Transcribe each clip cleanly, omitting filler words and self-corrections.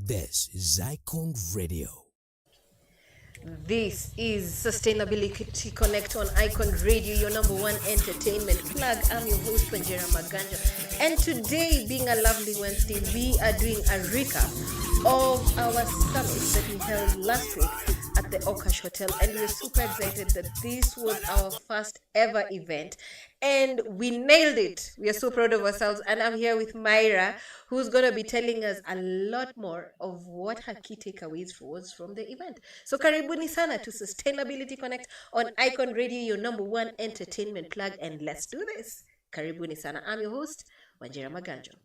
This is Icon Radio. This is Sustainability Connect on Icon Radio, your number one entertainment plug. I'm your host, Wanjira Maganjo. And today, being a lovely Wednesday, we are doing a recap of our summit that we held last week at the Okash Hotel. And we're super excited that this was our first ever event. And we nailed it. We are so proud of ourselves. And I'm here with Myra, who's going to be telling us a lot more of what her key takeaways was from the event. So karibuni sana to Sustainability Connect on Icon Radio, your number one entertainment plug. And let's do this. Karibuni sana. I'm your host, Wanjira Maganjo.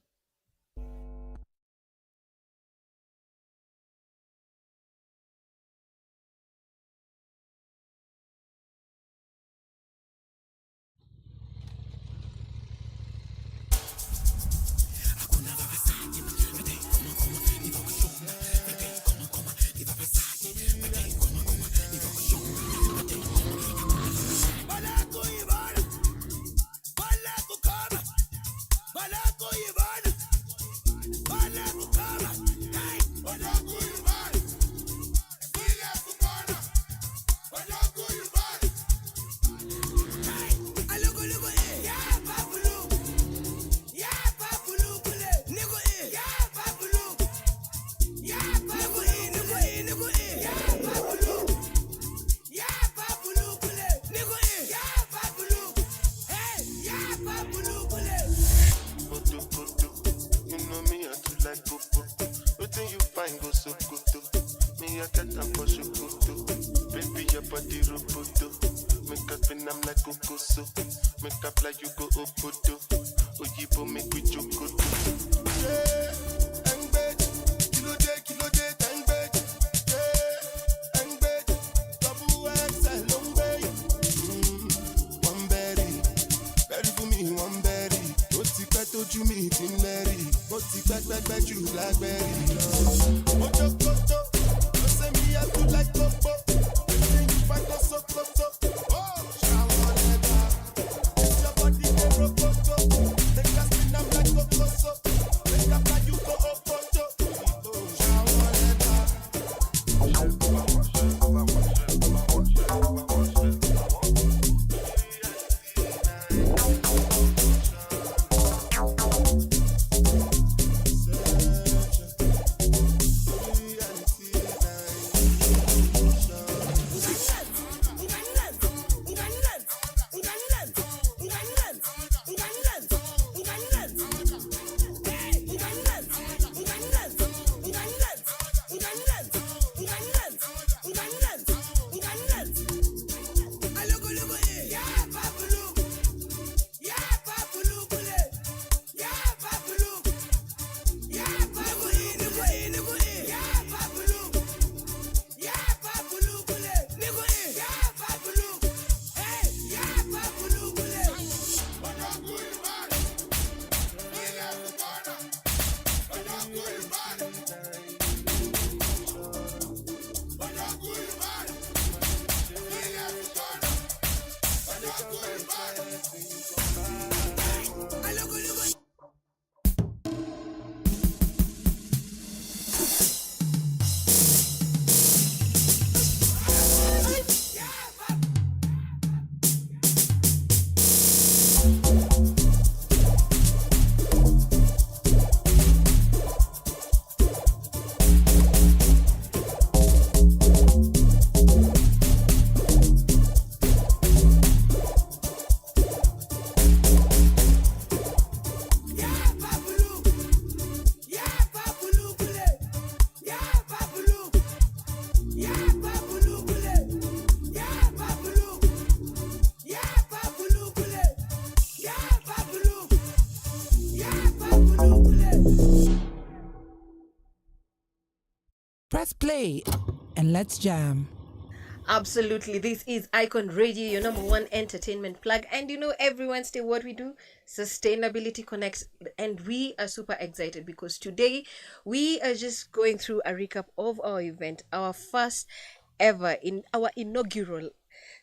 Press play and let's jam. Absolutely. This is Icon Radio, your number one entertainment plug. And you know, every Wednesday, what we do, Sustainability Connects. And we are super excited because today we are just going through a recap of our event, our first ever in our inaugural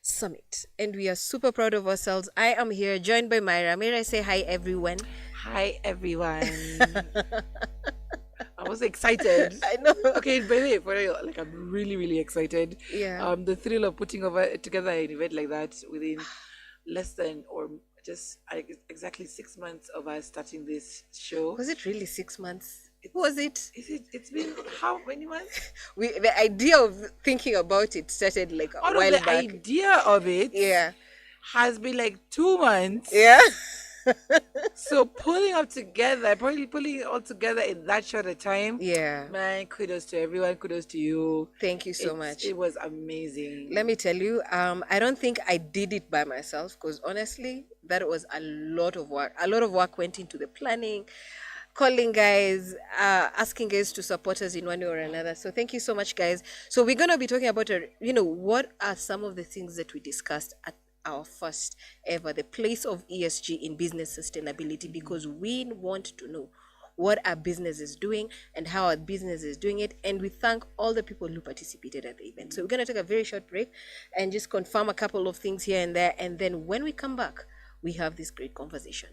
summit. And we are super proud of ourselves. I am here joined by Myra. Myra, say hi, everyone. Hi everyone. I'm was excited. I know. Okay, by the way, for real, like I'm really, really excited. Yeah. The thrill of putting together an event like that within less than or just exactly 6 months of us starting this show. Was it really 6 months? Was it? It's been how many months? The idea of thinking about it started like a while The back. idea of it, Yeah. has been like 2 months. Yeah. So pulling it all together in that short a time. Yeah. Man, kudos to everyone. Kudos to you. Thank you so much. It was amazing. Let me tell you, I don't think I did it by myself because honestly, that was a lot of work. A lot of work went into the planning, calling guys, asking guys to support us in one way or another. So thank you so much, guys. So we're going to be talking about, what are some of the things that we discussed at our first ever, the place of ESG in business sustainability, because we want to know what our business is doing and how our business is doing it. And we thank all the people who participated at the event. So we're going to take a very short break and just confirm a couple of things here and there. And then when we come back, we have this great conversation.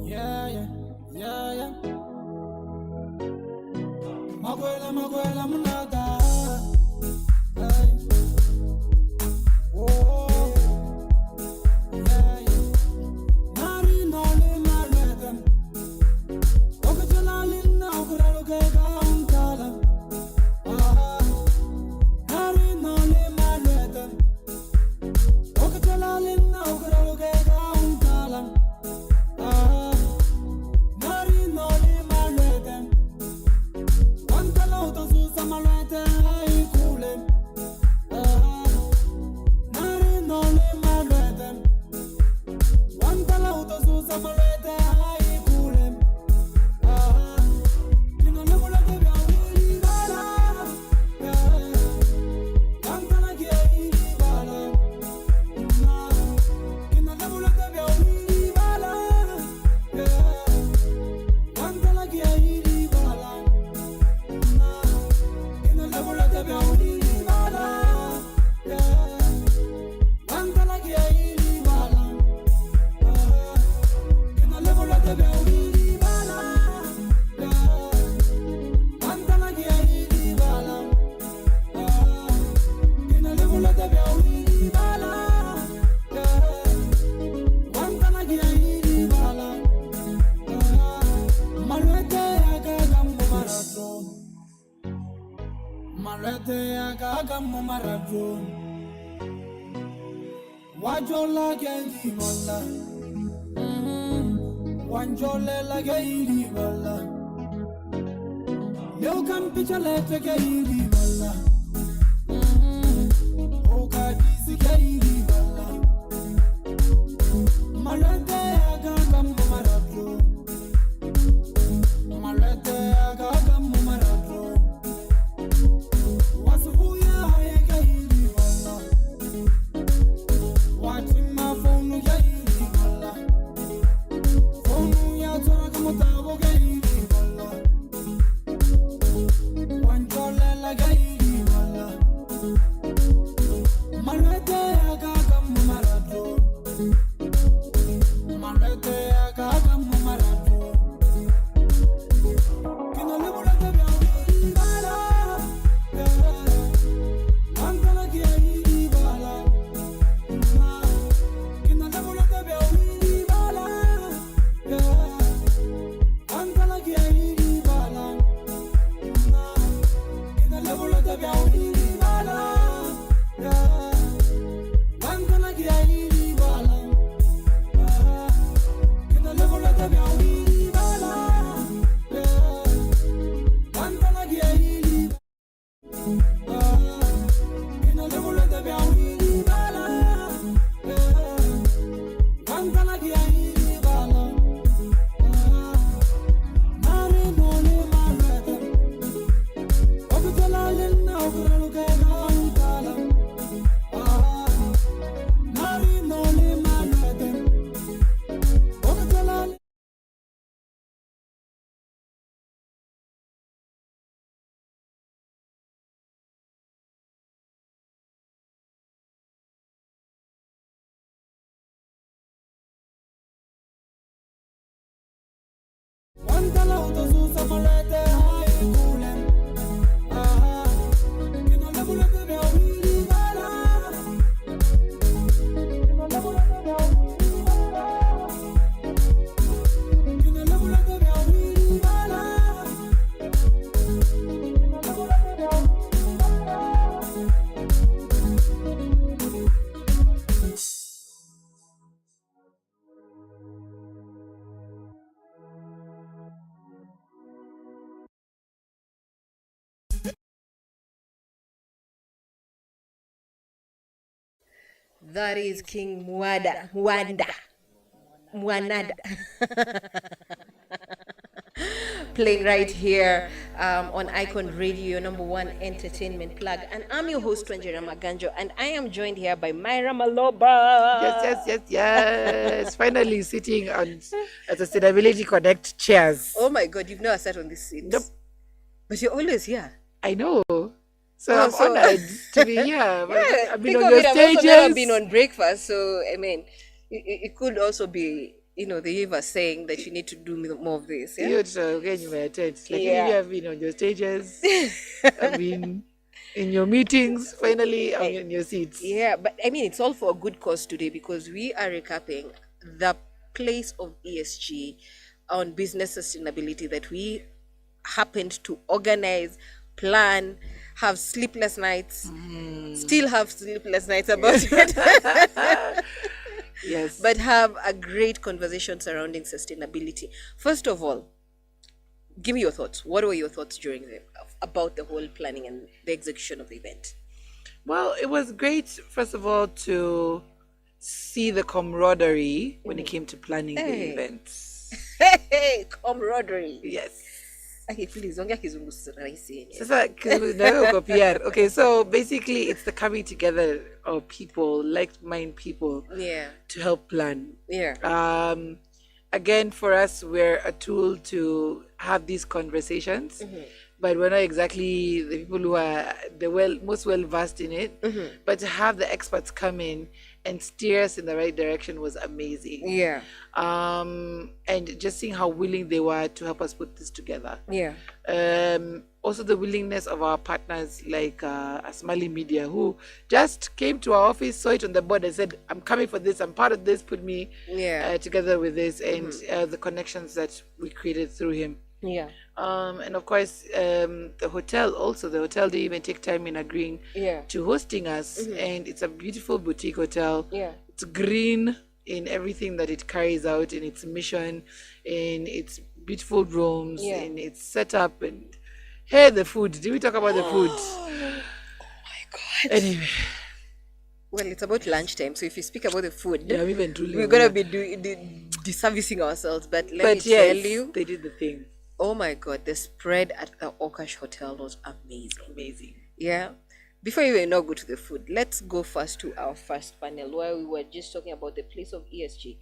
Yeah. Maguela, munada. Hey. Oh, yeah. Mari no le marredem. Okajalali na ukuraruke kauntala. Mari no le marredem. Okajalali na ukuraruke kauntala. Wajola genji wala, wanjole la geiri wala. Leo kan pichale te geiri wala, oka disi geiri wala. Malete aga gamu maradro, malete aga gamu maradro. Wasubuya haye geiri wala. Watching my phone, geiri wala. Phone ya tora kamu tabo geiri wala. Wanjole la That is King Mwanada. Playing right here on Icon Radio, your number one entertainment plug. And I'm your host, Wanjira Maganjo, and I am joined here by Myra Maloba. Yes. Finally sitting on a Sustainability Connect chairs. Oh my God, you've never sat on this seat. Nope. But you're always here. I know. So I'm honored to be here. Yeah, I've been on I've your also never stages. been on breakfast, so I mean, it could also be, the universe saying that you need to do more of this. Yeah? Again, you may attend. Like Yeah. maybe I've been on your stages. I've been in your meetings. Finally, I'm in your seats. Yeah, but I mean, it's all for a good cause today because we are recapping the place of ESG on business sustainability that we happened to organize, plan, have sleepless nights, still have sleepless nights about it. Yes. But have a great conversation surrounding sustainability. First of all, give me your thoughts. What were your thoughts about the whole planning and the execution of the event? Well, it was great, first of all, to see the camaraderie when it came to planning the event. Hey, camaraderie. Yes. Okay, please, ongea kizungu rahisi yenyewe. Sasa, kidogo kwa PR. Okay, so basically it's the coming together of people, like-minded people, Yeah. to help plan. Yeah. Again, for us, we're a tool to have these conversations, but we're not exactly the people who are most well-versed in it. But to have the experts come in and steer us in the right direction was amazing. Yeah. And just seeing how willing they were to help us put this together. Yeah. Also the willingness of our partners like Asmali Media, who just came to our office, saw it on the board and said, I'm coming for this, I'm part of this, put me together with this, and the connections that we created through him. Yeah. And of course, the hotel didn't even take time in agreeing to hosting us. And it's a beautiful boutique hotel. Yeah. It's green in everything that it carries out, in its mission, in its beautiful rooms, in its setup. And hey, the food. Did we talk about the food? Oh my God. Anyway. Well, it's about lunchtime, so if you speak about the food, Yeah, I'm even drooling. we're going to be disservicing ourselves. But let me tell you, they did the thing. oh my God, the spread at the Okash Hotel was amazing. Amazing. Yeah. Before we even now go to the food, let's go first to our first panel where we were just talking about the place of ESG.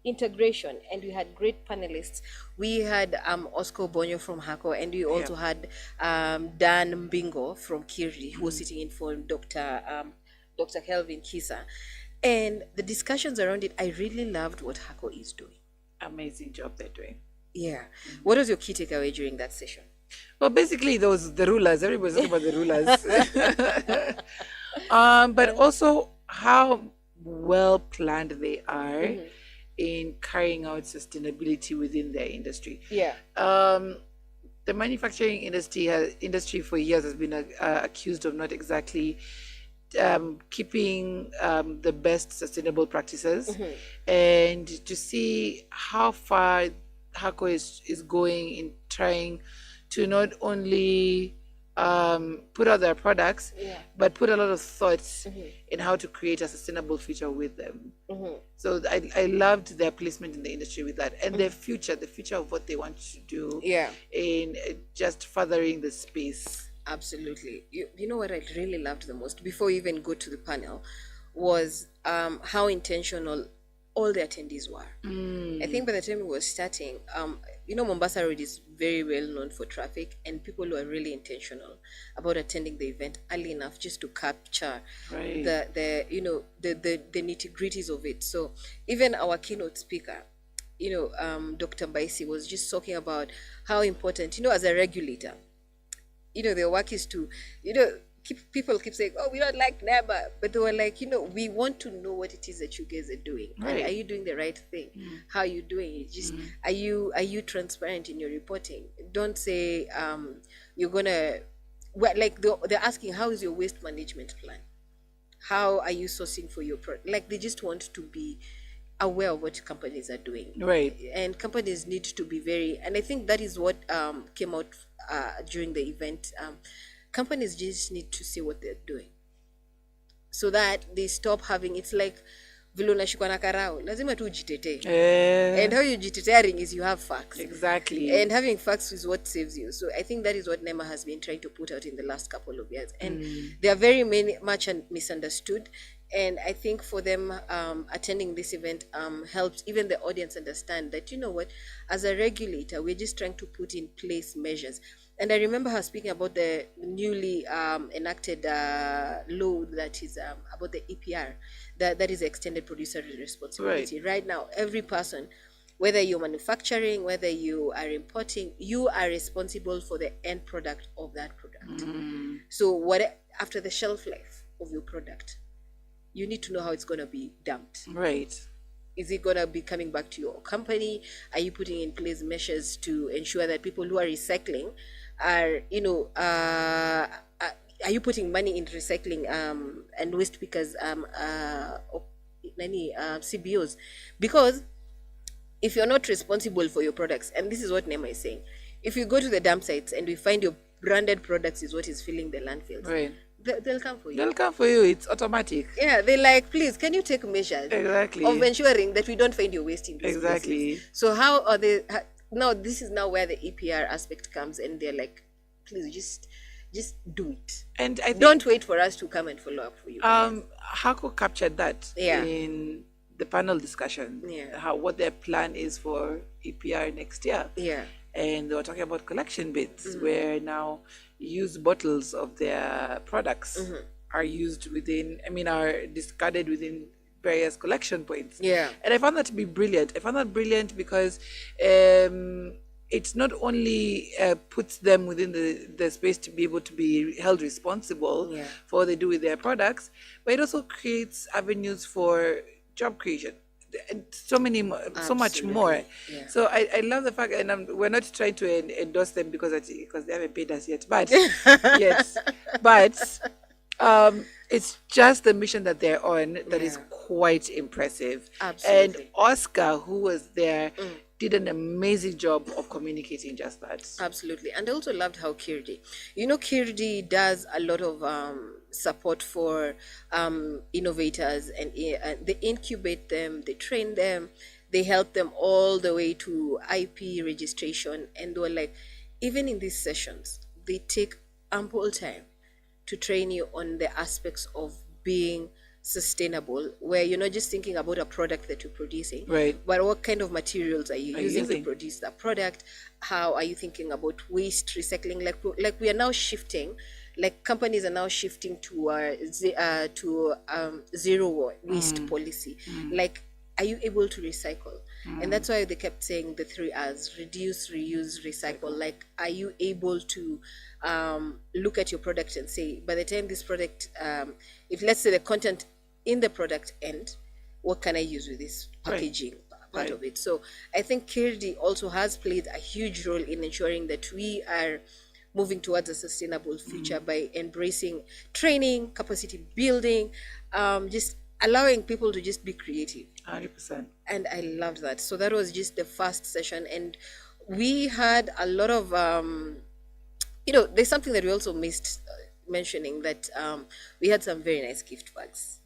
Integration, and we had great panelists. We had Oscar Bonyo from HACO, and we also had Dan Mbingo from Kiri, who was sitting in for Dr. Kelvin Kisa. And the discussions around it, I really loved what HACO is doing. Amazing job they're doing. Yeah. What was your key takeaway during that session? Well, basically, those the rulers. Everybody's talking about the rulers. But also how well planned they are in carrying out sustainability within their industry. Yeah. The manufacturing industry for years has been accused of not exactly keeping the best sustainable practices, and to see how far HACO is going in trying to not only put out their products, but put a lot of thought in how to create a sustainable future with them. So I loved their placement in the industry with that, and the future of what they want to do in just furthering the space. Absolutely. You know what I really loved the most, before we even go to the panel, was how intentional all the attendees were. I think by the time we were starting, Mombasa Road is very well known for traffic, and people were really intentional about attending the event early enough just to capture the nitty-gritties of it. So even our keynote speaker, Dr. Baisi was just talking about how important, as a regulator, their work is to, people keep saying, oh, we don't like NEMA, but they were like, we want to know what it is that you guys are doing. Right. And are you doing the right thing? How are you doing it? Just are you transparent in your reporting? Don't say you're gonna they're asking, how is your waste management plan? How are you sourcing for your product? Like, they just want to be aware of what companies are doing. Right. And companies need to be very, and I think that is what came out during the event. Companies just need to see what they're doing so that they stop having, it's like vile unashikwa na karao, lazima tu ujitetee. And how you jitetearing is you have facts. Exactly. And having facts is what saves you. So I think that is what NEMA has been trying to put out in the last couple of years. And they are very much misunderstood. And I think for them, attending this event helps even the audience understand that, as a regulator, we're just trying to put in place measures. And I remember her speaking about the newly enacted law that is about the EPR, that is extended producer responsibility. Right now, every person, whether you're manufacturing, whether you are importing, you are responsible for the end product of that product. So after the shelf life of your product, you need to know how it's going to be dumped. Right. Is it going to be coming back to your company? Are you putting in place measures to ensure that people who are recycling are, are you putting money in recycling and waste pickers, CBOs? Because if you're not responsible for your products, and this is what NEMA is saying, if you go to the dump sites and we find your branded products is what is filling the landfills, right, they'll come for you. They'll come for you. It's automatic. Yeah, they're like, please, can you take measures of ensuring that we don't find your waste in these places? So how are they? Now, this is now where the EPR aspect comes, and they're like, please, just do it. And I think, don't wait for us to come and follow up for you. Hako captured that in the panel discussion. What their plan is for EPR next year. And they were talking about collection bins, where now used bottles of their products are used are discarded within various collection points. And I found that to be brilliant. I found that brilliant because it's not only puts them within the space to be able to be held responsible for what they do with their products, but it also creates avenues for job creation. So much more. So I love the fact, and we're not trying to endorse them because they haven't paid us yet, but it's just the mission that they're on that is quite impressive. Absolutely. And Oscar, who was there, did an amazing job of communicating just that. Absolutely. And I also loved how Kirdi does a lot of support for innovators, and they incubate them, they train them, they help them all the way to IP registration. And they were like, even in these sessions, they take ample time to train you on the aspects of being sustainable, where you're not just thinking about a product that you're producing, but what kind of materials are you using to produce that product? How are you thinking about waste recycling? Like we are now shifting, like companies are now shifting to zero waste policy. Like, are you able to recycle? And that's why they kept saying the 3 R's: reduce, reuse, recycle. Like, are you able to look at your product and say, by the time this product, if let's say the content in the product end, what can I use with this packaging part of it? So I think Kirdi also has played a huge role in ensuring that we are moving towards a sustainable future by embracing training, capacity building, just allowing people to just be creative. 100%. And I loved that. So that was just the first session. And we had a lot of, there's something that we also missed mentioning, that we had some very nice gift bags.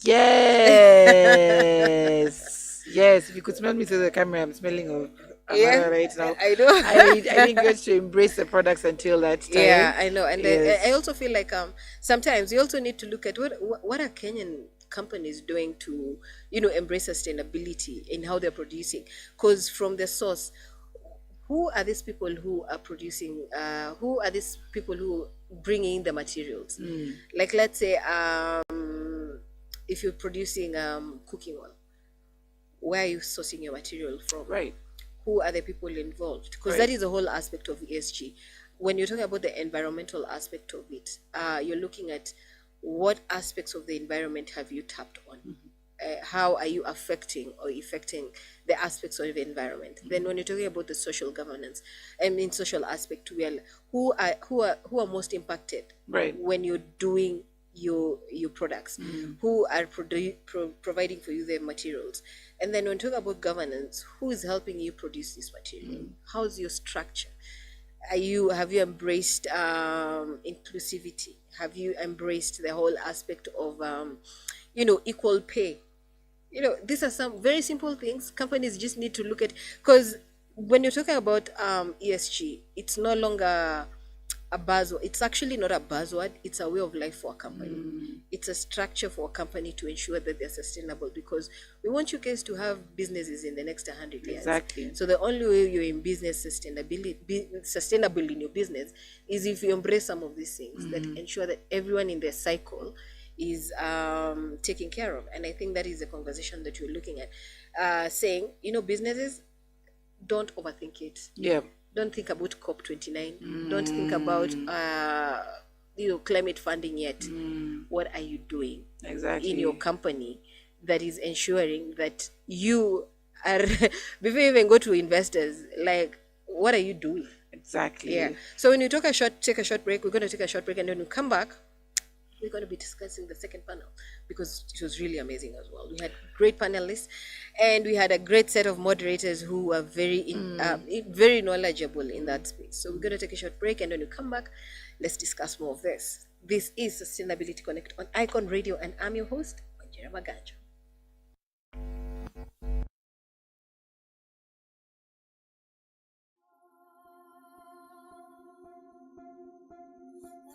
Yes. Yes. If you could smell me through the camera, I'm smelling of Amara right now. I know. I didn't get to embrace the products until that time. Yeah, I know. And I also feel like sometimes you also need to look at what are Kenyan companies doing to, embrace sustainability in how they're producing. Because from the source, who are these people who are producing, who are these people who bring in the materials? Like, let's say, if you're producing cooking oil, where are you sourcing your material from? Right. Who are the people involved? Because Right. that is the whole aspect of ESG. When you're talking about the environmental aspect of it, you're looking at what aspects of the environment have you tapped on? How are you affecting or affecting the aspects of the environment? Then when you're talking about the social governance, social aspect, well, who are most impacted Right. when you're doing your products? Who are providing for you the materials? And then when you talk about governance, who is helping you produce this material? How's your structure? Have you embraced inclusivity? Have you embraced the whole aspect of equal pay? These are some very simple things companies just need to look at, because when you're talking about ESG, it's no longer a buzzword. It's actually not a buzzword. It's a way of life for a company. It's a structure for a company to ensure that they're sustainable, because we want you guys to have businesses in the next 100 years. Exactly. So the only way you're in business sustainable in your business is if you embrace some of these things that ensure that everyone in their cycle is taken care of. And I think that is the conversation that you're looking at, saying, businesses, don't overthink it. Yeah. Don't think about COP29. Don't think about climate funding yet. What are you doing Exactly. in your company that is ensuring that you are before you even go to investors, like, what are you doing? Exactly. Yeah. So when you take a short break, we're going to take a short break, and when we come back, we're going to be discussing the second panel, because it was really amazing as well. We had great panelists, and we had a great set of moderators who were very knowledgeable in that space. So we're going to take a short break, and when we come back, let's discuss more of this. This is Sustainability Connect on Icon Radio, and I'm your host, Wanjira Maganjo.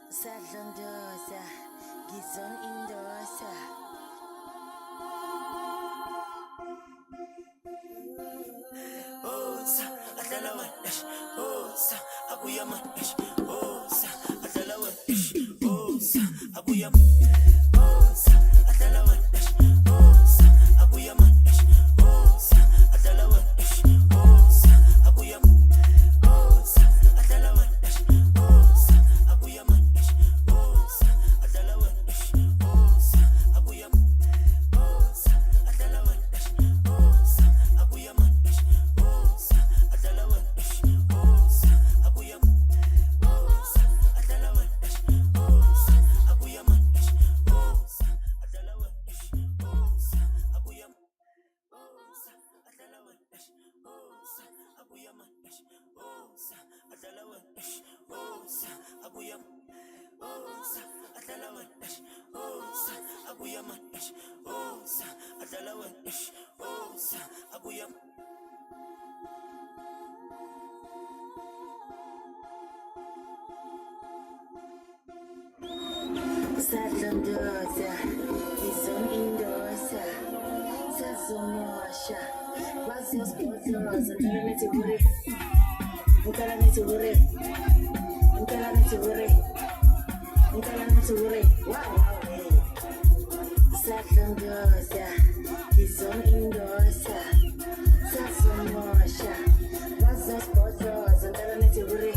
Sadlondoza, Gizon Indosa. Osa, Adalawan, Osa, Abuyaman, Osa, Adalawan, Osa, Abuyam, Osa, Adalawan, Osa, Abuyaman, Osa, Adalawan, Osa, Abuyam, Osa, Adalawan, Osa, Abuyaman. Sadlondoza, Gizon Indosa, Sazomosha, Wazos Botos, and Talamity Wuri, Talamity Wuri, Talamity Wuri, Talamity Wuri, wow, Sadlondoza, Gizon Indosa, Sazomosha, Wazos Botos, and Talamity Wuri,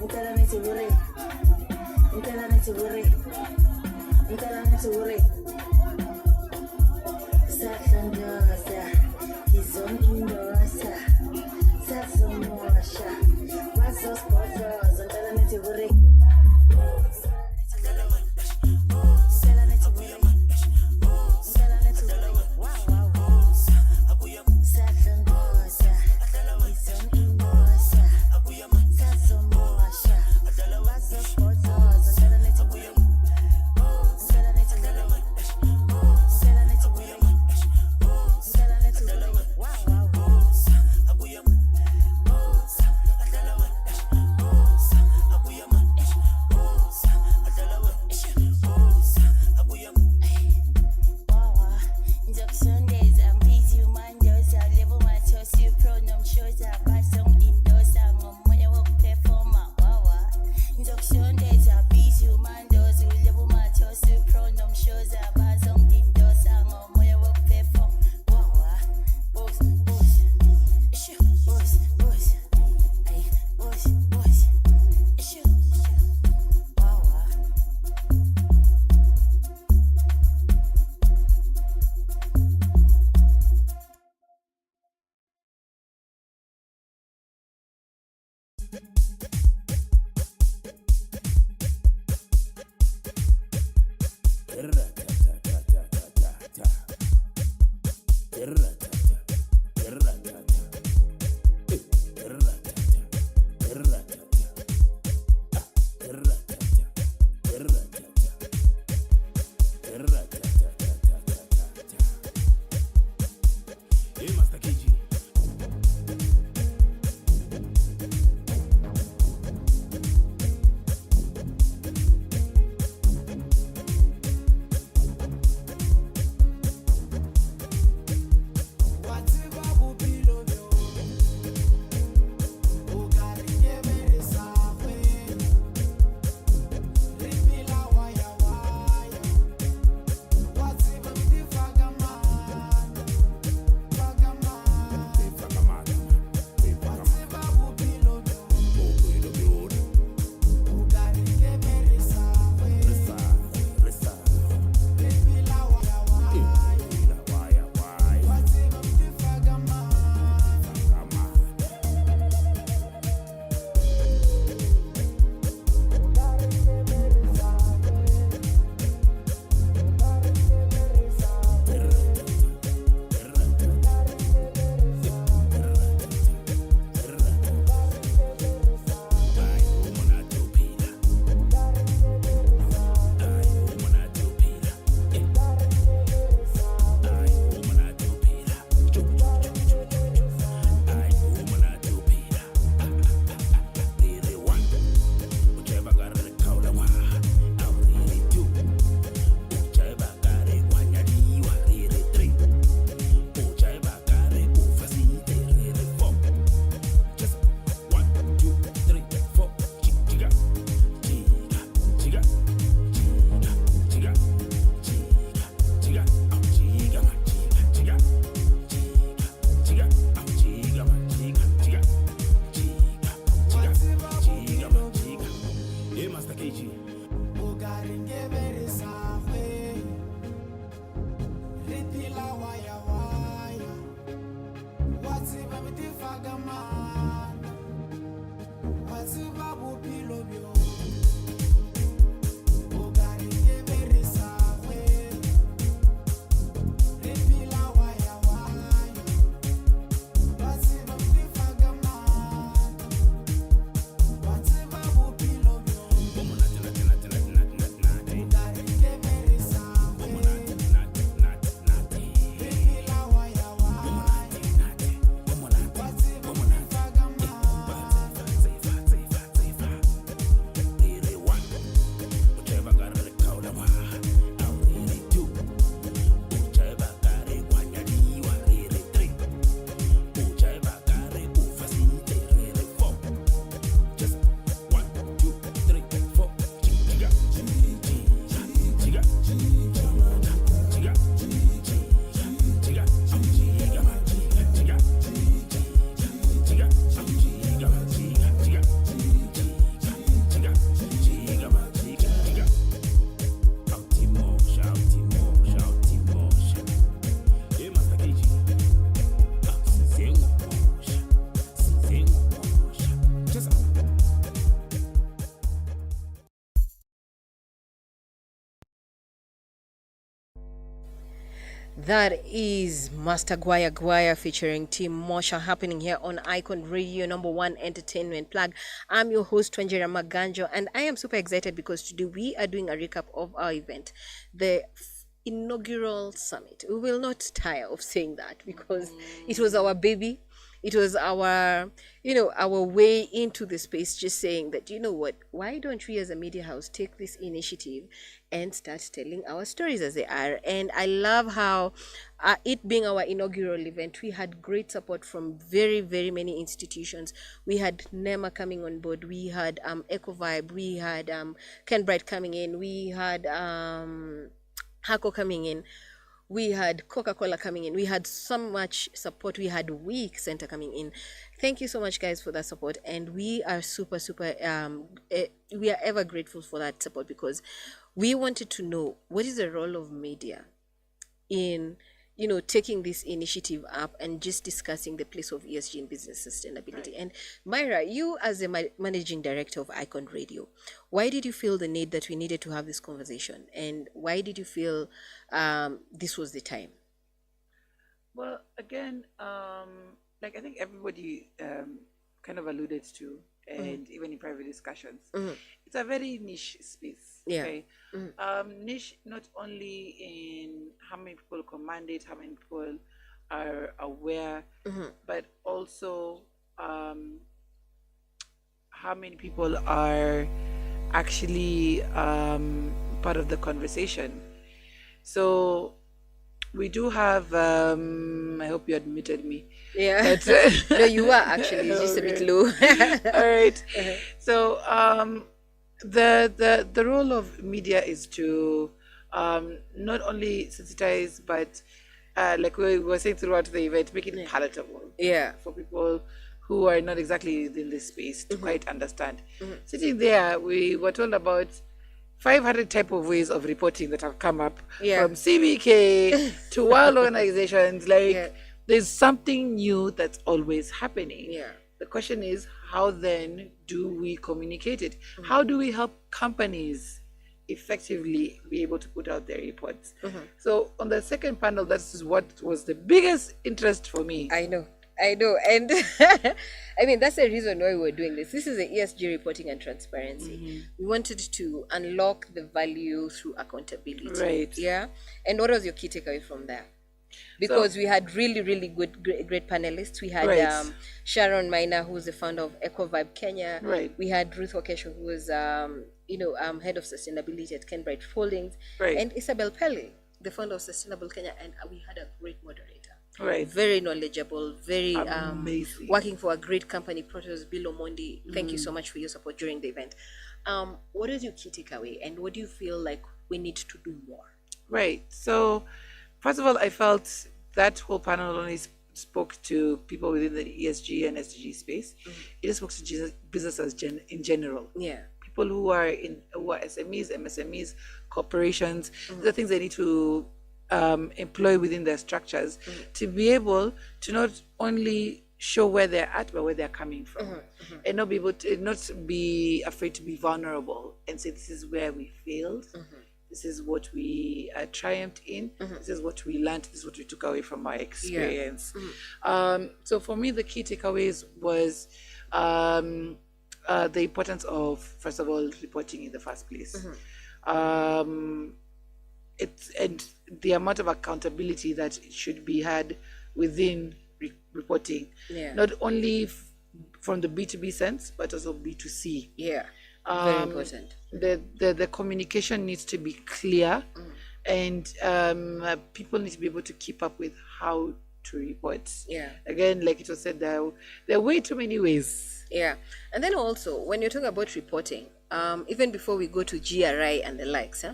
Talamity Wuri. Sadlondoza, Gizon Indosa, Sazomosha, Wazos Botos, and Talamity Wuri. That is Master Guaya Guaya featuring Team Mosha happening here on Icon Radio #1 Entertainment Plug. I'm your host Wanjira Maganjo, and I am super excited because today we are doing a recap of our event, the inaugural summit. We will not tire of saying that because it was our baby. It was our, our way into the space, just saying that, you know what, why don't we as a media house take this initiative and start telling our stories as they are? And I love how it being our inaugural event, we had great support from very, very many institutions. We had NEMA coming on board. We had Eco Vibe. We had Ken Bright coming in. We had Hako coming in. We had Coca-Cola coming in. We had so much support. We had Week Center coming in. Thank you so much, guys, for that support. And we are super, super, we are ever grateful for that support because we wanted to know what is the role of media in taking this initiative up and just discussing the place of ESG in business sustainability. And Myra, you as the managing director of Icon Radio, why did you feel the need that we needed to have this conversation, and why did you feel this was the time? Well, again, like I think everybody kind of alluded to, and even in private discussions, it's a very niche space. Yeah. Okay? Niche not only in how many people command it, how many people are aware, but also how many people are actually part of the conversation. So we do have, I hope you admitted me. Yeah. No, you were actually just a bit low. All right. So the role of media is to not only sensitize, but like we were saying throughout the event, make it palatable. Yeah. For people who are not exactly in this space to quite understand. Sitting there, we were told about 500 type of ways of reporting that have come up, from CBK to world organizations. Like there's something new that's always happening. Yeah. The question is, how then do we communicate it? How do we help companies effectively be able to put out their reports? So on the second panel, that's what was the biggest interest for me. I know. And I mean, that's the reason why we're doing this. This is the ESG reporting and transparency. We wanted to unlock the value through accountability. Right. Yeah. And what was your key takeaway from there? Because we had really, really great panelists. We had Sharon Maina, who's the founder of Eco Vibe Kenya. Right. We had Ruth Wakesho, who was head of sustainability at Ken Bright Holdings. Right. And Isabel Pelly, the founder of Sustainable Kenya. And we had a great moderator. Right. Very knowledgeable, very amazing. Working for a great company, Protos Bill Omondi. Thank you so much for your support during the event. What is your key takeaway, and what do you feel like we need to do more? Right. So, first of all, I felt that whole panel only spoke to people within the ESG and SDG space. It spoke to businesses in general. Yeah. People who are SMEs, MSMEs, corporations. These are things they need to employ within their structures to be able to not only show where they're at, but where they're coming from, and not be able to not be afraid to be vulnerable and say, this is where we failed, this is what we triumphed in, this is what we learned, this is what we took away from our experience. So for me, the key takeaways was the importance of, first of all, reporting in the first place. And the amount of accountability that should be had within reporting, not only from the B2B sense, but also B2C. Yeah, very important. The communication needs to be clear, and people need to be able to keep up with how to report. Yeah. Again, like it was said, there are way too many ways. Yeah, and then also when you're talking about reporting, even before we go to GRI and the likes,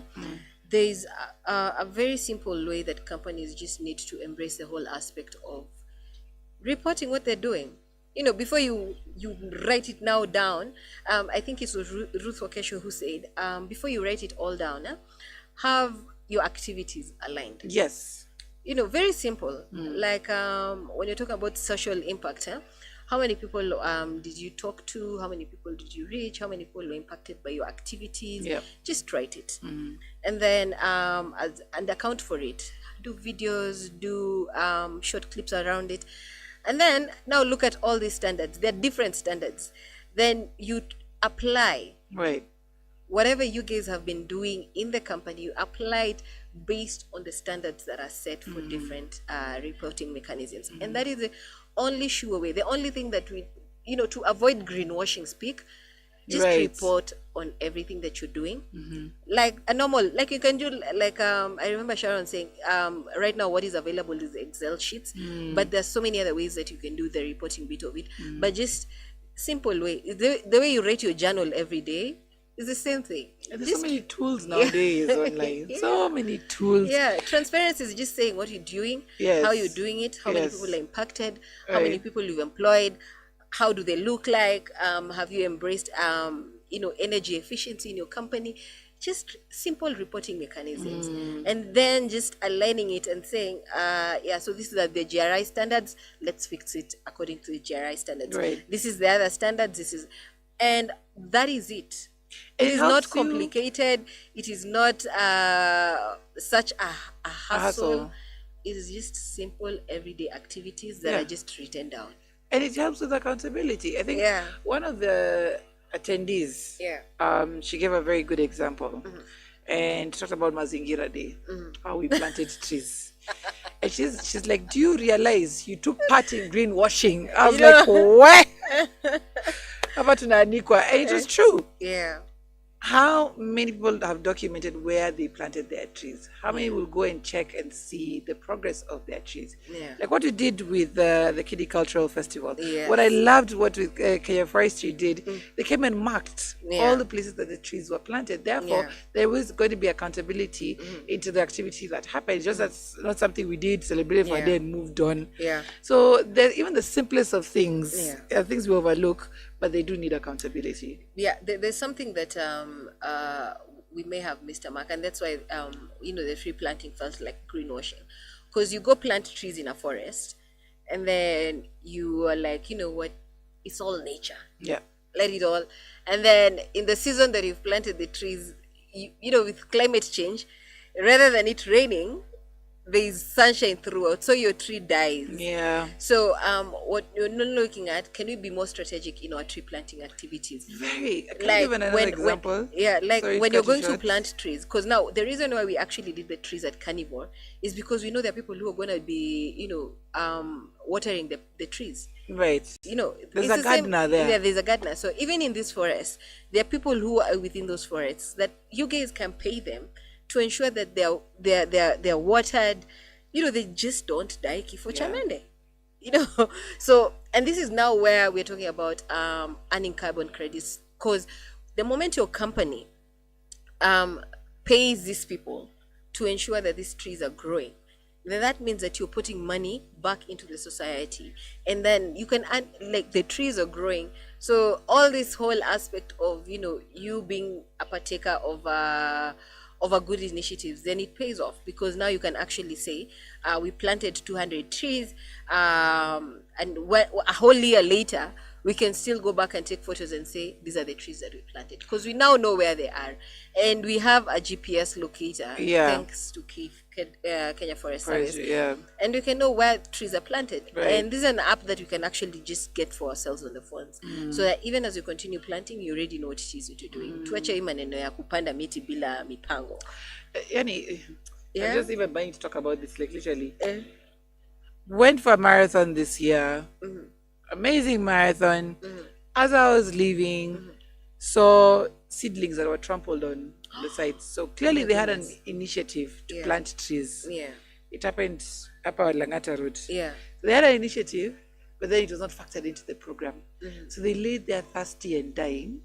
there is a very simple way that companies just need to embrace the whole aspect of reporting what they're doing. Before you write it now down, I think it was Ruth Wakesho who said, before you write it all down, have your activities aligned. Yes. Very simple. Like when you're talking about social impact, how many people did you talk to? How many people did you reach? How many people were impacted by your activities? Yeah. Just write it. And then and account for it. do videos, do short clips around it, and then now look at all these standards. They're different standards. Then you apply Right. whatever you guys have been doing in the company, you apply it based on the standards that are set for different reporting mechanisms. And that is the only sure way, the only thing that we, to avoid greenwashing speak, just Right. report on everything that you're doing. Like a normal, like you can do, like, I remember Sharon saying, right now what is available is Excel sheets, but there's so many other ways that you can do the reporting bit of it. But just simple way, the way you rate your journal every day, it's the same thing. And there's so many tools nowadays online. So many tools. Yeah, transparency is just saying what you're doing, Yes. how you're doing it, how many Yes. people are impacted, how many Right. people you've employed, how do they look like, have you embraced, energy efficiency in your company, just simple reporting mechanisms. And then just aligning it and saying, so this is the GRI standards, let's fix it according to the GRI standards. Right. This is the other standards, and that is it. It It is not helps you- complicated. It is not such a hassle. hassle. It is just simple everyday activities that Yeah. are just written down. And it helps with accountability. I think Yeah. one of the attendees, Yeah. she gave a very good example and talked about Mazingira Day, how we planted trees. And she's like, do you realize you took part in greenwashing? I was like, what? About Tunanikwa. And it was true. Yeah. How many people have documented where they planted their trees? How many will go and check and see the progress of their trees? Yeah. Like what you did with the Kiddie Cultural Festival. Yes. What I loved what with Kenya Forestry did, they came and marked Yeah. all the places that the trees were planted. Therefore, Yeah. there was going to be accountability into the activity that happened. Just that's not something we did, celebrated for a Yeah. day and moved on. Yeah. So there's even the simplest of things, Yeah. are things we overlook, but they do need accountability. Yeah, there's something that we may have missed a mark, and that's why the tree planting felt like greenwashing, because you go plant trees in a forest, and then you are like, you know what, it's all nature. Yeah. Let it all, and then in the season that you've planted the trees, with climate change, rather than it raining, there is sunshine throughout, so your tree dies. Yeah. So what you're not looking at, can we be more strategic in our tree planting activities? Very. Can I Like give another example? when Sorry, you're cut going you to short. plant trees, because now the reason why we actually did the trees at Carnivore is because we know there are people who are going to be watering the trees. Right. There's There's a gardener there. Yeah, there's a gardener. So even in this forest, there are people who are within those forests that you guys can pay them to ensure that they're watered. They just don't die kifo cha mende. So, and this is now where we're talking about earning carbon credits, because the moment your company pays these people to ensure that these trees are growing, then that means that you're putting money back into the society, and then you can earn, like, the trees are growing. So all this whole aspect of you being a partaker of a good initiatives, then it pays off, because now you can actually say we planted 200 trees, and a whole year later we can still go back and take photos and say these are the trees that we planted, because we now know where they are, and we have a GPS locator, Yeah. thanks to Kenya Forest Service, Yeah. and we can know where trees are planted. Right. And this is an app that we can actually just get for ourselves on the phones, so that even as you continue planting, you already know what it is you're doing. Tuache hii maneno ya kupanda miti bila mipango. Yani, Yeah. I'm just even buying to talk about this, like literally. Went for a marathon this year. Amazing marathon. As I was leaving, saw seedlings that were trampled on the side. So clearly they had an initiative to Yeah. plant trees. Yeah, It happened up our Langata Road. yeah. They had an initiative, but then it was not factored into the program. So they laid there thirsty and dying.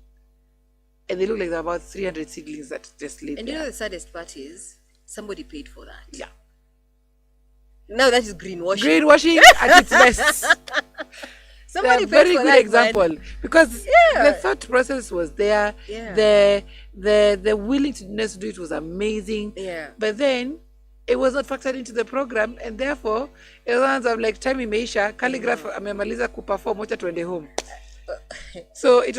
And they look like there are about 300 seedlings that just laid And there. the saddest part is somebody paid for that. Yeah. Now that is greenwashing. Greenwashing at its best. Somebody A paid very for good that, example, because Yeah. the thought process was there. Yeah. The willingness to do it was amazing. Yeah. But then it was not factored into the program, and therefore it was of like time imeisha, calligraph amemaliza kuperform, wacha tuende home. So it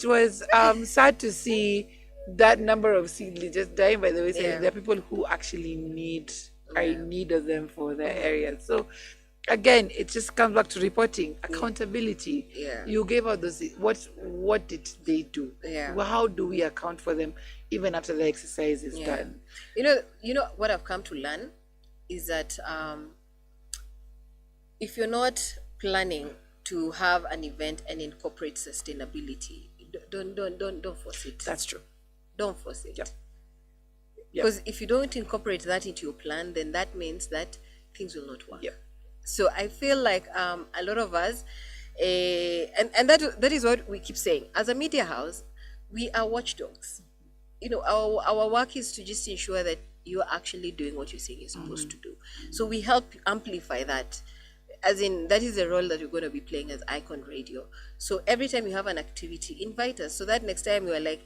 was sad to see that number of seedlings just dying by the way, saying Yeah. there are people who actually need are in need of them for their areas. So again, it just comes back to reporting, accountability. Yeah. You gave out those. What did they do? Yeah. Well, how do we account for them even after the exercise is done? You know what I've come to learn is that if you're not planning to have an event and incorporate sustainability, don't force it. That's true. Don't force it. Yep. Because if you don't incorporate that into your plan, then that means that things will not work. Yep. So I feel like a lot of us, and that is what we keep saying. As a media house, we are watchdogs. You know, our work is to just ensure that you're actually doing what you're saying you're supposed to do. So we help amplify that. As in, that is the role that we're going to be playing as Icon Radio. So every time you have an activity, invite us so that next time you are like,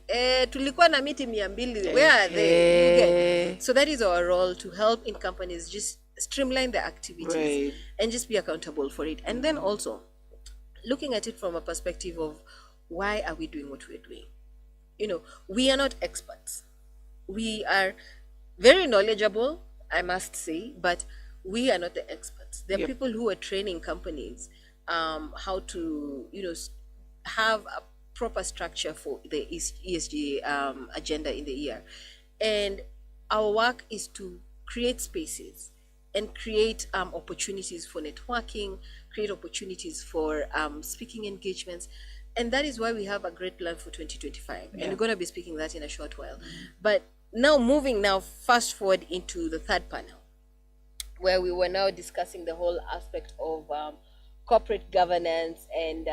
tulikuwa na miti 200, where are they? You get. So that is our role, to help in companies just streamline the activities and just be accountable for it. And then also looking at it from a perspective of why are we doing what we're doing? You know, we are not experts. We are very knowledgeable, I must say, but we are not the experts. There are people who are training companies how to, you know, have a proper structure for the ESG agenda in the year. And our work is to create spaces and create opportunities for networking, create opportunities for speaking engagements. And that is why we have a great plan for 2025. And we're going to be speaking that in a short while. But now moving fast forward into the third panel, where we were now discussing the whole aspect of corporate governance. And,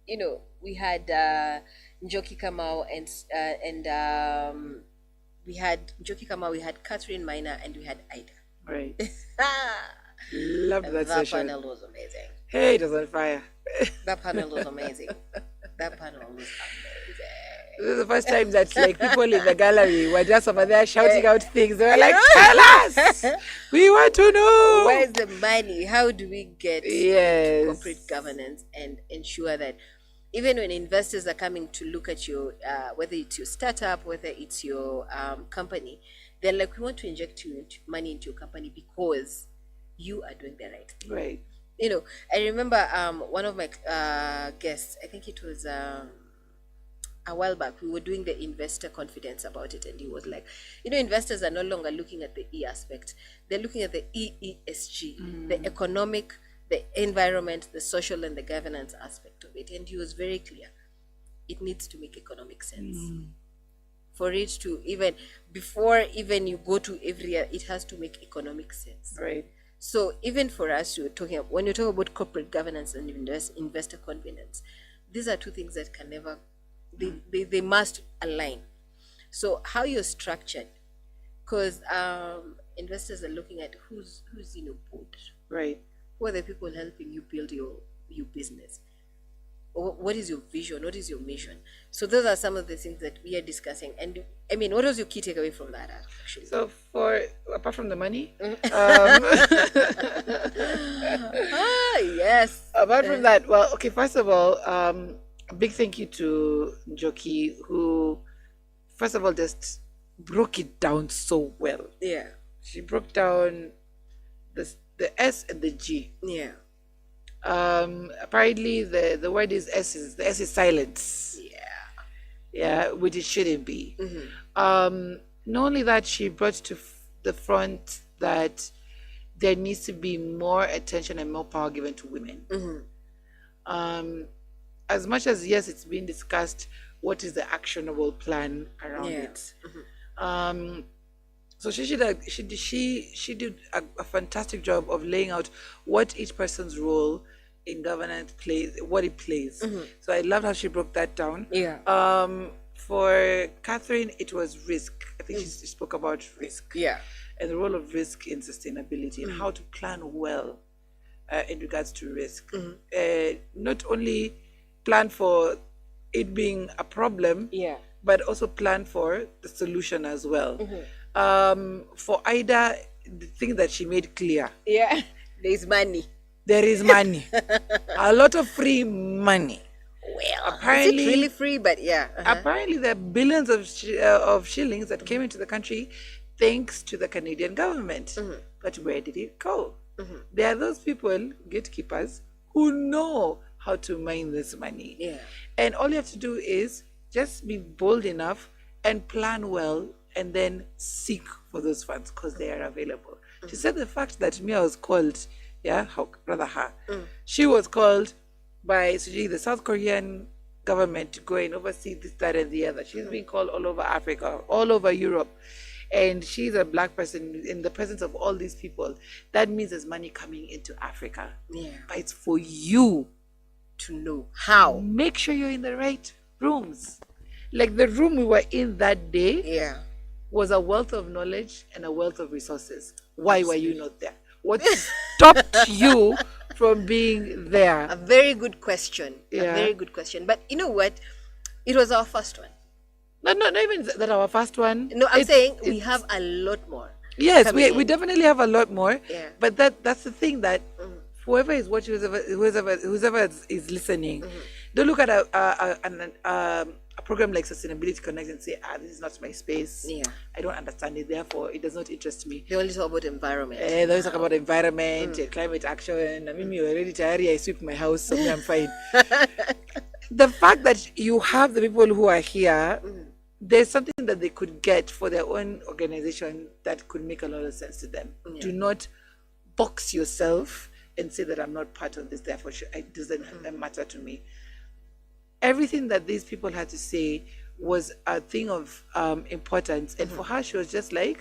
you know, we had Njoki Kamau and we had Njoki Kamau, we had Catherine Minor, and we had Ida. Right. Loved that session. That panel was amazing. Hey, it was on fire. That panel was amazing. That panel was amazing. This is the first time that like people in the gallery were just over there shouting out things. They were like, "Tell us, we want to know where's the money? How do we get corporate governance and ensure that even when investors are coming to look at your whether it's your startup, whether it's your company, they're like, we want to inject money into your company because you are doing the right thing." Right. You know, I remember one of my guests, I think it was a while back, we were doing the investor confidence about it, and he was like, you know, investors are no longer looking at the E aspect, they're looking at the EESG, the economic, the environment, the social, and the governance aspect of it. And he was very clear, it needs to make economic sense. For it to even, before even you go to every year, it has to make economic sense. Right. So even for us, when you talk about corporate governance and investor confidence, these are two things that can never, they must align. So how you're structured, because investors are looking at who's in your board. Right. Who are the people helping you build your business? Or what is your vision? What is your mission? So those are some of the things that we are discussing. And I mean, what was your key takeaway from that, actually? So apart from the money, yes. Apart from that, well, okay, first of all, a big thank you to Njoki, who, first of all, just broke it down so well. Yeah. She broke down the S and the G. Yeah. Apparently the word is S is silence. Yeah, which it shouldn't be. Not only that, she brought to the front that there needs to be more attention and more power given to women. As much as, yes, it's been discussed, what is the actionable plan around it? So she did a fantastic job of laying out what each person's role in governance plays, what it plays. So I loved how she broke that down. For Catherine, it was risk. I think she spoke about risk. And the role of risk in sustainability and how to plan well in regards to risk. Not only plan for it being a problem, but also plan for the solution as well. For Ida, the thing that she made clear. There's money. There is money. A lot of free money. Well, apparently, is it really free? But apparently there are billions of shillings that came into the country thanks to the Canadian government. But where did it go? There are those people, gatekeepers, who know how to mine this money. Yeah. And all you have to do is just be bold enough and plan well, and then seek for those funds because they are available. To say the fact that Mia was called, rather her, she was called by the South Korean government to go and oversee this, that, and the other. She's been called all over Africa, all over Europe. And she's a black person in the presence of all these people. That means there's money coming into Africa. Yeah. But it's for you To know how. make sure you're in the right rooms. Like the room we were in that day Yeah. was a wealth of knowledge and a wealth of resources. Why were you not there? What stopped you from being there? A very good question. Yeah. A very good question. But you know what? It was our first one. No, not even that our first one. No, I'm It's- saying we it's- have a lot more. Yes, coming we in. definitely have a lot more. Yeah. But that's the thing that whoever is watching, whoever is listening, don't look at a program like Sustainability Connect and say, this is not my space. Yeah. I don't understand it, therefore it does not interest me. They only talk about environment. They always talk about environment, climate action. I mean, you're already tired. I sweep my house, so I'm fine. The fact that you have the people who are here, there's something that they could get for their own organization that could make a lot of sense to them. Do not box yourself and say that I'm not part of this, therefore it doesn't matter to me. Everything that these people had to say was a thing of importance. And for her, she was just like,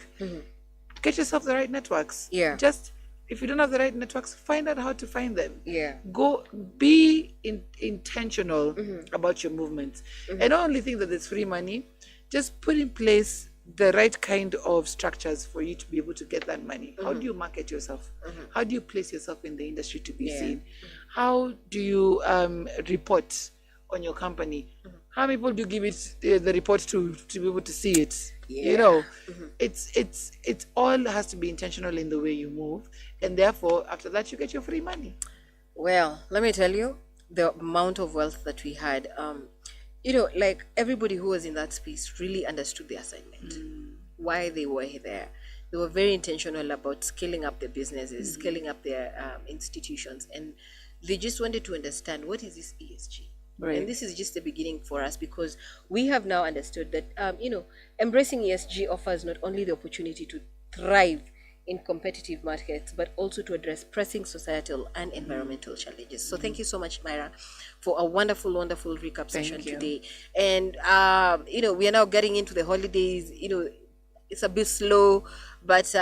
get yourself the right networks. Yeah. Just, if you don't have the right networks, find out how to find them. Yeah. Go, be intentional about your movements. And not only think that there's free money, just put in place the right kind of structures for you to be able to get that money. How do you market yourself? How do you place yourself in the industry to be seen? How do you report on your company? How many people do you give it the report to be able to see it? You know, it's all has to be intentional in the way you move, and therefore after that you get your free money. Well, let me tell you, the amount of wealth that we had, you know, like everybody who was in that space really understood the assignment, why they were there. They were very intentional about scaling up their businesses, scaling up their institutions, and they just wanted to understand what is this ESG. Right. And this is just the beginning for us, because we have now understood that, you know, embracing ESG offers not only the opportunity to thrive in competitive markets, but also to address pressing societal and environmental challenges. So thank you so much, Myra, for a wonderful, wonderful recap session you. today. And, you know, we are now getting into the holidays. You know, it's a bit slow, but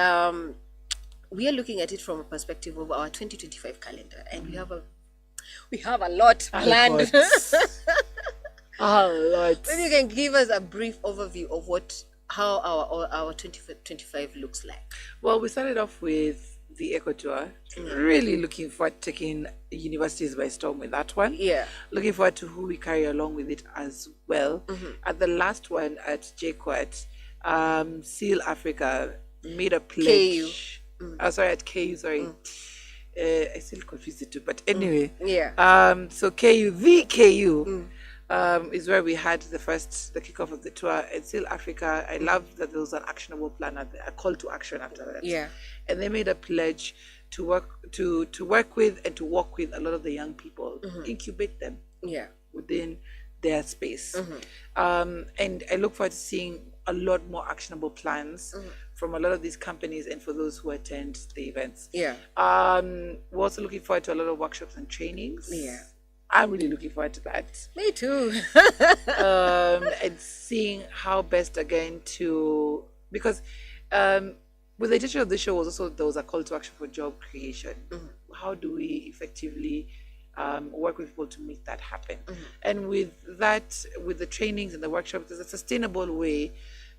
we are looking at it from a perspective of our 2025 calendar. And we have a lot planned. A lot. Maybe you can give us a brief overview of how our 2025 looks like. Well, we started off with the Eco Tour. Really looking forward to taking universities by storm with that one. Yeah. Looking forward to who we carry along with it as well. At the last one at JQuat, Seal Africa made a pledge. At KU, sorry. I still confused it too, but anyway. Yeah. So the KU is where we had the kickoff of the tour. At Seal Africa, I love that there was an actionable plan, a call to action after that. Yeah. And they made a pledge to work with and to walk with a lot of the young people, incubate them Yeah. within their space. And I look forward to seeing a lot more actionable plans from a lot of these companies and for those who attend the events. Yeah. We're also looking forward to a lot of workshops and trainings. Yeah. I'm really looking forward to that. Me too. And seeing how best again because with the intention of the show was also there was a call to action for job creation. How do we effectively work with people to make that happen? And with that, with the trainings and the workshops, there's a sustainable way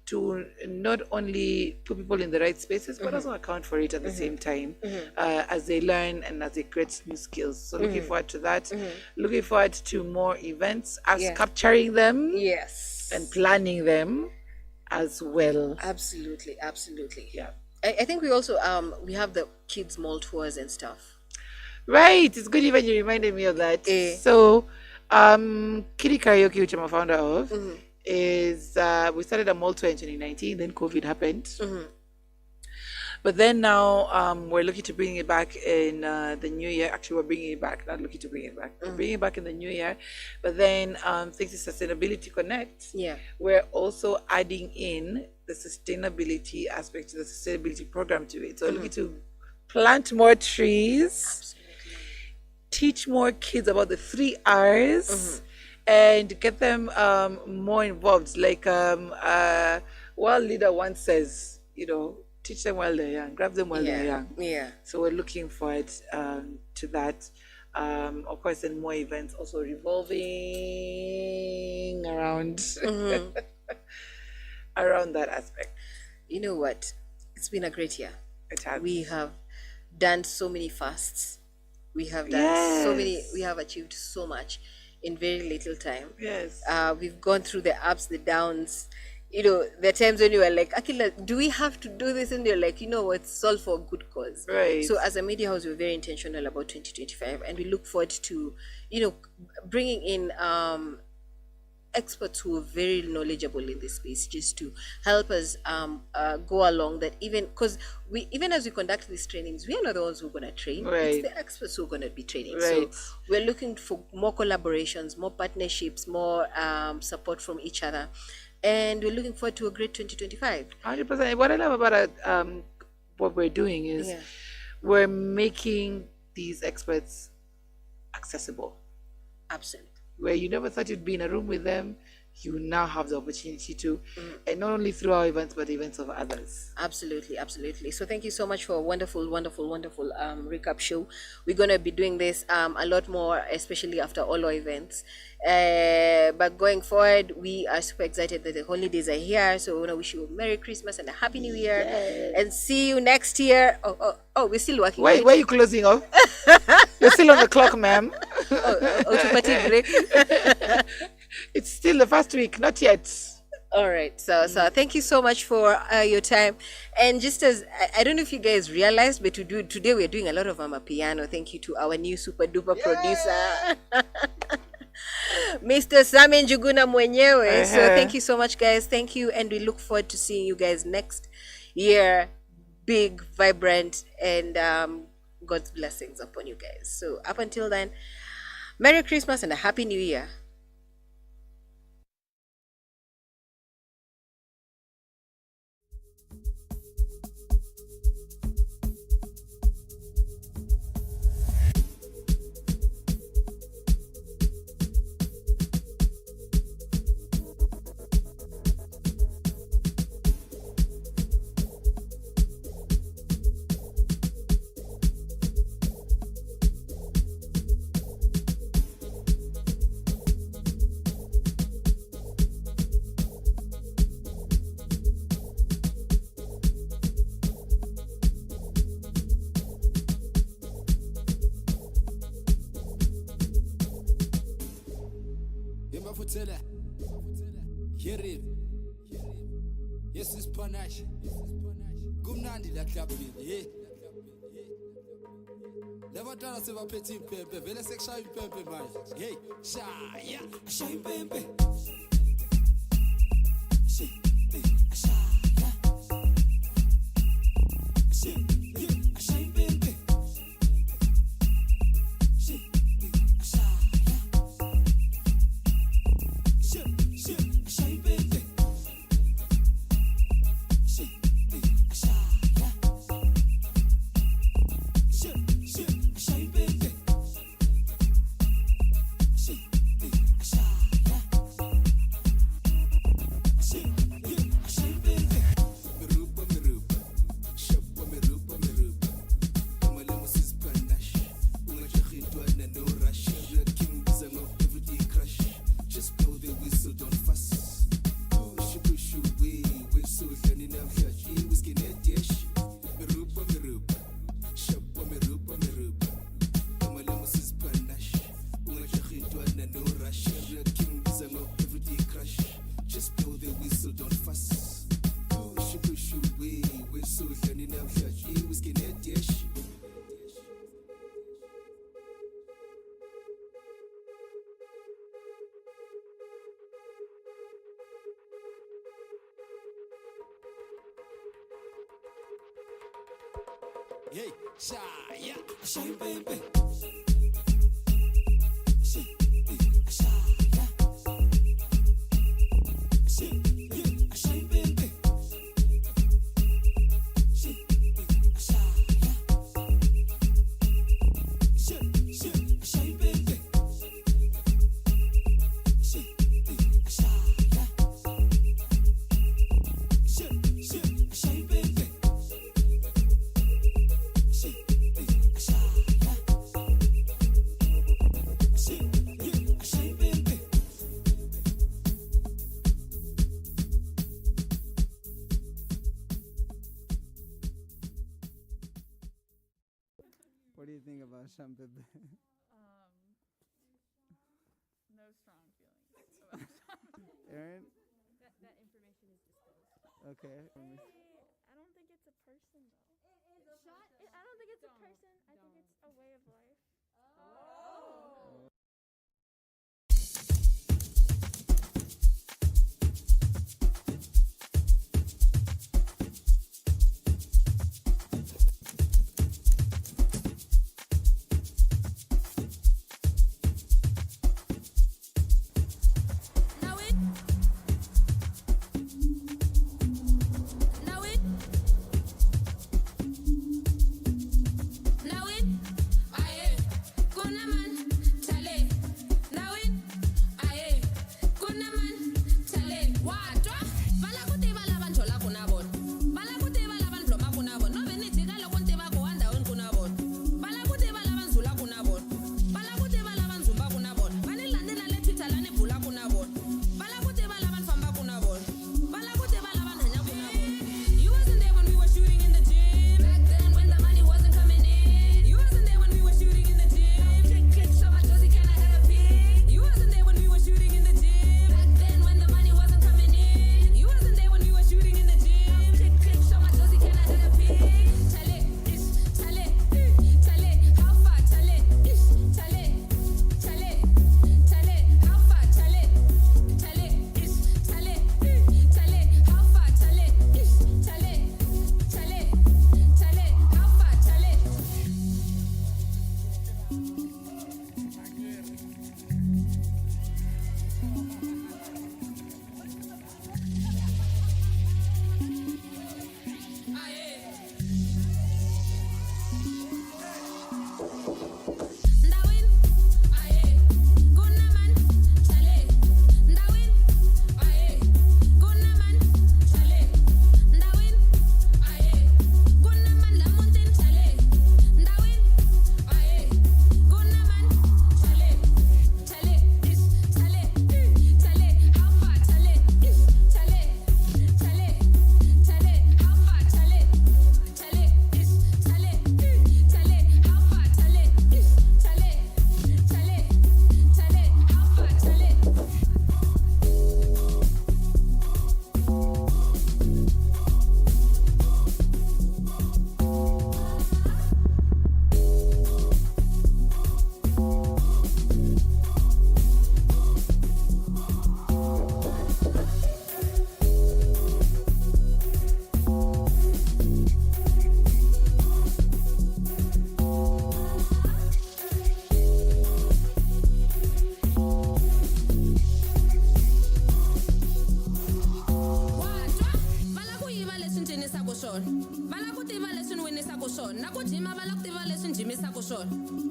to not only put people in the right spaces, but also account for it at the same time as they learn and as they create new skills. So looking forward to that. Looking forward to more events, capturing them Yes. and planning them as well. Absolutely. Yeah. I think we also we have the kids mall tours and stuff. Right. It's good even you reminded me of that. So Kitty Karaoke, which I'm a founder of, is we started a mall tour in 2019, then COVID happened. But then now we're looking to bring it back in the new year. Actually, we're bringing it back, not looking to bring it back. We're bringing it back in the new year. But then thanks to Sustainability Connect, we're also adding in the sustainability aspect to the sustainability program to it. So we're looking to plant more trees, teach more kids about the 3 R's, and get them more involved. Like one leader once says, teach them while they're young, grab them while they're young. Yeah. So we're looking forward to that. Of course, and more events also revolving around around that aspect. You know what? It's been a great year. It has. We have done so many fasts. We have done so many. We have achieved so much in very little time. Yes. We've gone through the ups, the downs. There are times when you are like, Akila, do we have to do this? And you're like, it's all for a good cause. Right. So as a media house, we're very intentional about 2025, and we look forward to, bringing in experts who are very knowledgeable in this space, just to help us go along that. Because even as we conduct these trainings, we are not the ones who are going to train. Right. It's the experts who are going to be training. Right. So we're looking for more collaborations, more partnerships, more support from each other. And we're looking forward to a great 2025. 100%. What I love about what we're doing is we're making these experts accessible. Absolutely. Where you never thought you'd be in a room with them, you now have the opportunity to, and not only through our events, but events of others. Absolutely, absolutely. So thank you so much for a wonderful, wonderful, wonderful recap show. We're going to be doing this a lot more, especially after all our events. But going forward, we are super excited that the holidays are here. So we want to wish you a Merry Christmas and a Happy New Year. And see you next year. Oh, we're still working. Why are you closing off? You're still on the clock, ma'am. Automatic break. It's still the first week, not yet. All right. So thank you so much for your time. And just as I don't know if you guys realized, but today we're doing a lot of piano. Thank you to our new super duper producer, Mr. Sami Njuguna mwenyewe. So thank you so much, guys. Thank you, and we look forward to seeing you guys next year. Big, vibrant, and God's blessings upon you guys. So up until then, Merry Christmas and a Happy New Year. Yes, it's panache. Gumnandi la clubbing, hey. Never done us ever petty pepe. Vele section pepe, man. Hey, sha, yeah, sha pepe. Hey, Shaya. Shine, baby. What do you think about Shampebe? No strong feelings about Aaron? that information is disclosed. Okay. I don't think it's a person though. I don't think it's a person. I think it's a way of life.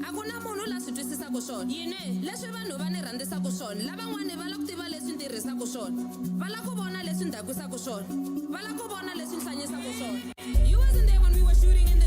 Akuna munhu la swi twisisaka swona yini leswi vanhu va ni rhandzisaka swona lavan'wana va la ku tiva leswi ntirhisaka swona va la ku vona leswi ndhakusaka swona va la ku vona leswi hlanyisaka swona. You wasn't there when we were shooting in the